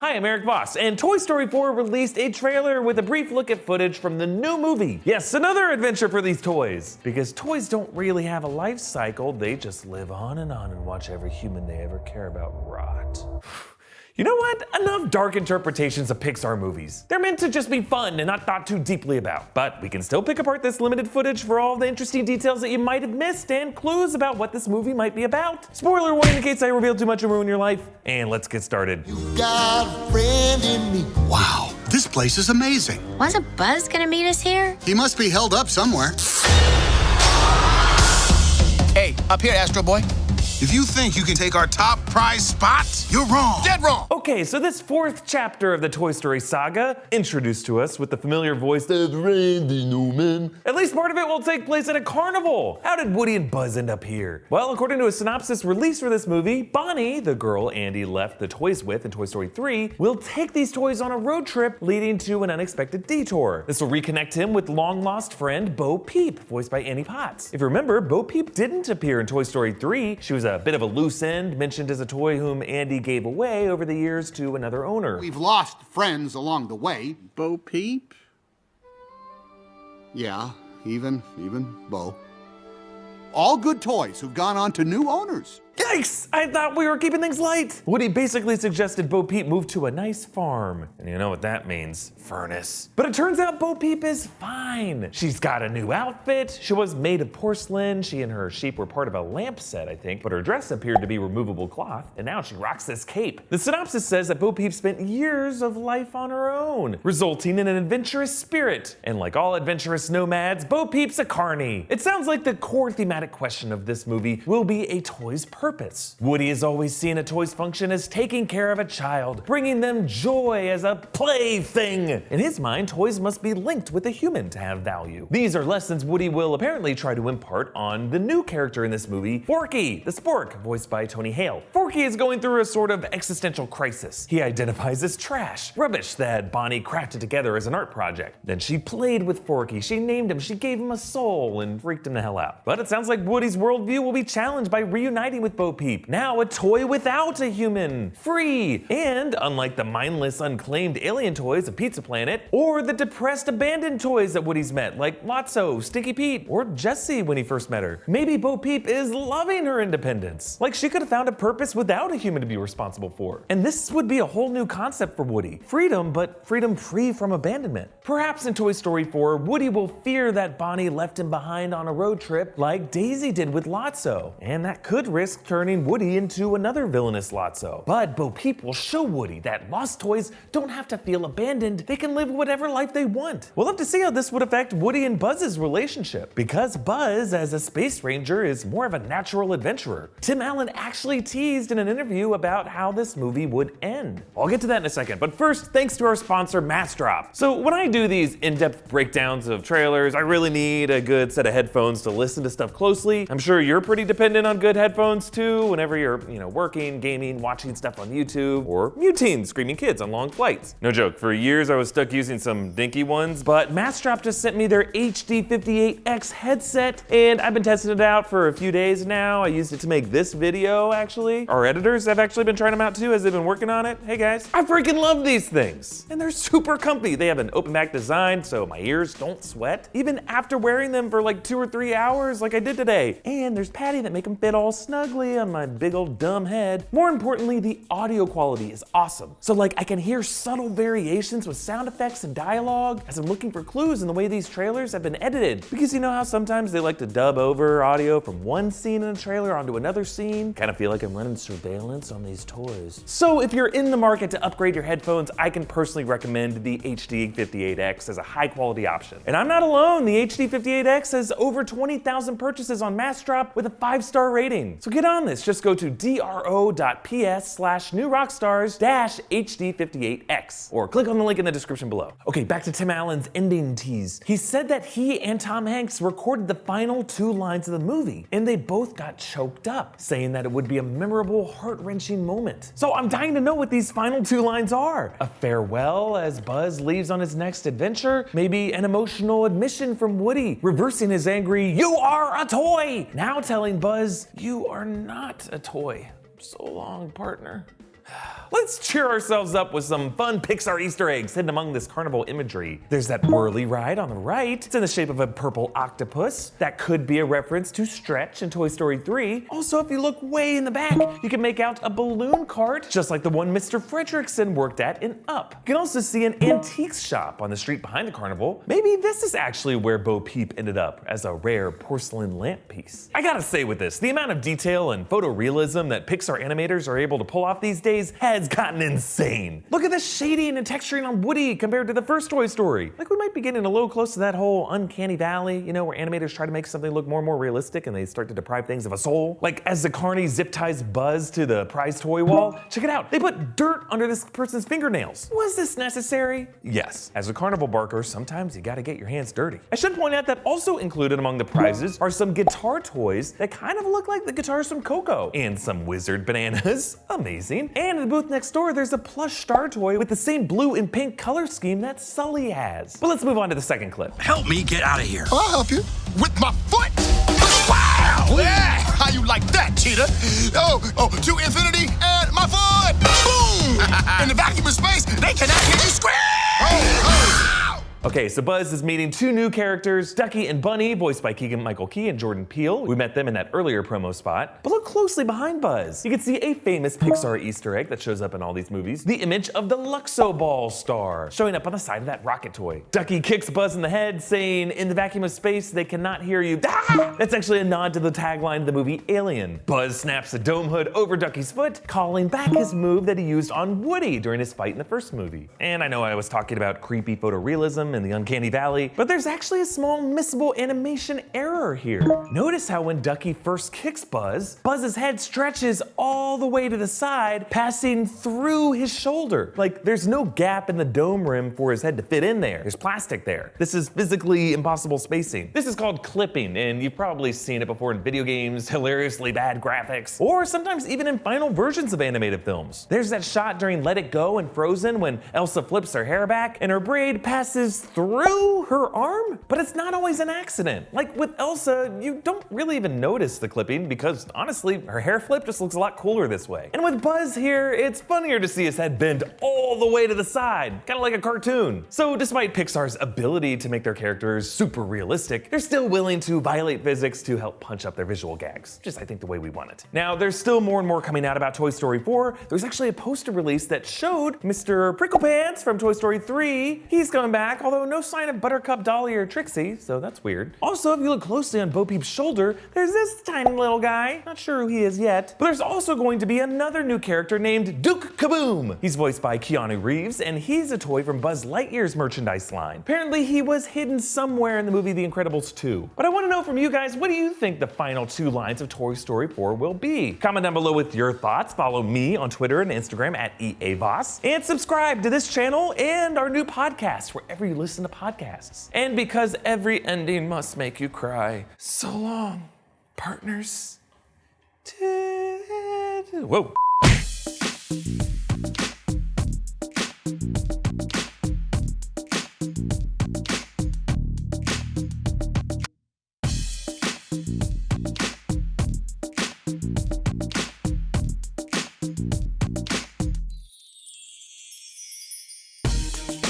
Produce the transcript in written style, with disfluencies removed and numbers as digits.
Hi, I'm Erik Voss, and Toy Story 4 released a trailer with a brief look at footage from the new movie. Yes, another adventure for these toys. Because toys don't really have a life cycle, they just live on and watch every human they ever care about rot. You know what? Enough dark interpretations of Pixar movies. They're meant to just be fun and not thought too deeply about. But we can still pick apart this limited footage for all the interesting details that you might have missed and clues about what this movie might be about. Spoiler warning in case I reveal too much and ruin your life. And let's get started. You got a friend in me. Wow, this place is amazing. Wasn't Buzz gonna meet us here? He must be held up somewhere. Hey, up here, Astro Boy. If you think you can take our top prize spot, you're wrong. Dead wrong. Okay, so this fourth chapter of the Toy Story saga, introduced to us with the familiar voice of Randy Newman. At least part of it will take place at a carnival. How did Woody and Buzz end up here? Well, according to a synopsis released for this movie, Bonnie, the girl Andy left the toys with in Toy Story 3, will take these toys on a road trip leading to an unexpected detour. This will reconnect him with long-lost friend Bo Peep, voiced by Annie Potts. If you remember, Bo Peep didn't appear in Toy Story 3. She was a bit of a loose end, mentioned as a toy whom Andy gave away over the years to another owner. We've lost friends along the way. Bo Peep? Yeah, even Bo. All good toys who've gone on to new owners. Yikes! I thought we were keeping things light. Woody basically suggested Bo Peep move to a nice farm. And you know what that means, furnace. But it turns out Bo Peep is fine. She's got a new outfit. She was made of porcelain. She and her sheep were part of a lamp set, I think. But her dress appeared to be removable cloth. And now she rocks this cape. The synopsis says that Bo Peep spent years of life on her own, resulting in an adventurous spirit. And like all adventurous nomads, Bo Peep's a carny. It sounds like the core thematic question of this movie will be a toy's purpose. Woody has always seen a toy's function as taking care of a child, bringing them joy as a plaything. In his mind, toys must be linked with a human to have value. These are lessons Woody will apparently try to impart on the new character in this movie, Forky, the spork, voiced by Tony Hale. Forky is going through a sort of existential crisis. He identifies as trash, rubbish that Bonnie crafted together as an art project. Then she played with Forky, she named him, she gave him a soul, and freaked him the hell out. But it sounds like Woody's worldview will be challenged by reuniting with Bo Peep, now a toy without a human, free, and unlike the mindless, unclaimed alien toys of Pizza Planet, or the depressed, abandoned toys that Woody's met, like Lotso, Stinky Pete, or Jessie when he first met her. Maybe Bo Peep is loving her independence, like she could have found a purpose without a human to be responsible for. And this would be a whole new concept for Woody. Freedom, but freedom free from abandonment. Perhaps in Toy Story 4, Woody will fear that Bonnie left him behind on a road trip like Daisy did with Lotso, and that could risk turning Woody into another villainous Lotso. But Bo Peep will show Woody that lost toys don't have to feel abandoned. They can live whatever life they want. We'll have to see how this would affect Woody and Buzz's relationship, because Buzz, as a space ranger, is more of a natural adventurer. Tim Allen actually teased in an interview about how this movie would end. I'll get to that in a second, but first, thanks to our sponsor, Massdrop. So when I do these in-depth breakdowns of trailers, I really need a good set of headphones to listen to stuff closely. I'm sure you're pretty dependent on good headphones too, whenever you're, working, gaming, watching stuff on YouTube, or muting, screaming kids on long flights. No joke, for years I was stuck using some dinky ones, but Massdrop just sent me their HD58X headset, and I've been testing it out for a few days now. I used it to make this video, actually. Our editors have actually been trying them out too, as they've been working on it. Hey guys, I freaking love these things. And they're super comfy. They have an open back design, so my ears don't sweat, even after wearing them for like 2 or 3 hours like I did today. And there's padding that make them fit all snugly on my big old dumb head. More importantly, the audio quality is awesome. So like I can hear subtle variations with sound effects and dialogue as I'm looking for clues in the way these trailers have been edited. Because you know how sometimes they like to dub over audio from one scene in a trailer onto another scene? Kind of feel like I'm running surveillance on these toys. So if you're in the market to upgrade your headphones, I can personally recommend the HD58X as a high quality option. And I'm not alone. The HD58X has over 20,000 purchases on Massdrop with a 5-star rating. So get on this. Just go to dro.ps/newrockstars-HD58X or click on the link in the description below. Okay, back to Tim Allen's ending tease. He said that he and Tom Hanks recorded the final 2 lines of the movie, and they both got choked up, saying that it would be a memorable, heart-wrenching moment. So I'm dying to know what these final 2 lines are. A farewell as Buzz leaves on his next adventure, maybe an emotional admission from Woody, reversing his angry, "You are a toy!" now telling Buzz, "You are not a toy. So long, partner." Let's cheer ourselves up with some fun Pixar Easter eggs hidden among this carnival imagery. There's that whirly ride on the right. It's in the shape of a purple octopus. That could be a reference to Stretch in Toy Story 3. Also, if you look way in the back, you can make out a balloon cart, just like the one Mr. Fredricksen worked at in Up. You can also see an antiques shop on the street behind the carnival. Maybe this is actually where Bo Peep ended up as a rare porcelain lamp piece. I gotta say with this, the amount of detail and photorealism that Pixar animators are able to pull off these days has gotten insane. Look at the shading and texturing on Woody compared to the first Toy Story. Like we might be getting a little close to that whole uncanny valley, you know, where animators try to make something look more and more realistic and they start to deprive things of a soul. Like as the carny zip ties Buzz to the prize toy wall, check it out. They put dirt under this person's fingernails. Was this necessary? Yes. As a carnival barker, sometimes you gotta get your hands dirty. I should point out that also included among the prizes are some guitar toys that kind of look like the guitars from Coco, and some wizard bananas. Amazing. And in the booth next door, there's a plush star toy with the same blue and pink color scheme that Sully has. But let's move on to the second clip. Help me get out of here. I'll help you. With my foot. Wow! Yeah! How you like that, cheetah? Oh, to infinity and my foot! Boom! In the vacuum of space, they cannot hear you scream! Okay, so Buzz is meeting two new characters, Ducky and Bunny, voiced by Keegan-Michael Key and Jordan Peele. We met them in that earlier promo spot. But look closely behind Buzz. You can see a famous Pixar Easter egg that shows up in all these movies, the image of the Luxo Ball star, showing up on the side of that rocket toy. Ducky kicks Buzz in the head, saying, "In the vacuum of space, they cannot hear you." Ah! That's actually a nod to the tagline of the movie Alien. Buzz snaps a dome hood over Ducky's foot, calling back his move that he used on Woody during his fight in the first movie. And I know I was talking about creepy photorealism in the uncanny valley, but there's actually a small missable animation error here. Notice how when Ducky first kicks Buzz, Buzz's head stretches all the way to the side, passing through his shoulder. Like there's no gap in the dome rim for his head to fit in there. There's plastic there. This is physically impossible spacing. This is called clipping, and you've probably seen it before in video games, hilariously bad graphics, or sometimes even in final versions of animated films. There's that shot during Let It Go and Frozen when Elsa flips her hair back and her braid passes through her arm, but it's not always an accident. Like with Elsa, you don't really even notice the clipping because honestly, her hair flip just looks a lot cooler this way. And with Buzz here, it's funnier to see his head bend all the way to the side, kind of like a cartoon. So despite Pixar's ability to make their characters super realistic, they're still willing to violate physics to help punch up their visual gags. Just I think the way we want it. Now, there's still more and more coming out about Toy Story 4. There's actually a poster release that showed Mr. Pricklepants from Toy Story 3. He's coming back, although no sign of Buttercup, Dolly, or Trixie, so that's weird. Also, if you look closely on Bo Peep's shoulder, there's this tiny little guy. Not sure who he is yet. But there's also going to be another new character named Duke Kaboom. He's voiced by Keanu Reeves, and he's a toy from Buzz Lightyear's merchandise line. Apparently, he was hidden somewhere in the movie The Incredibles 2. But I want to know from you guys, what do you think the final two lines of Toy Story 4 will be? Comment down below with your thoughts. Follow me on Twitter and Instagram at EA Voss. And subscribe to this channel and our new podcast wherever you listen to podcasts. And because every ending must make you cry, so long, partners. Whoa.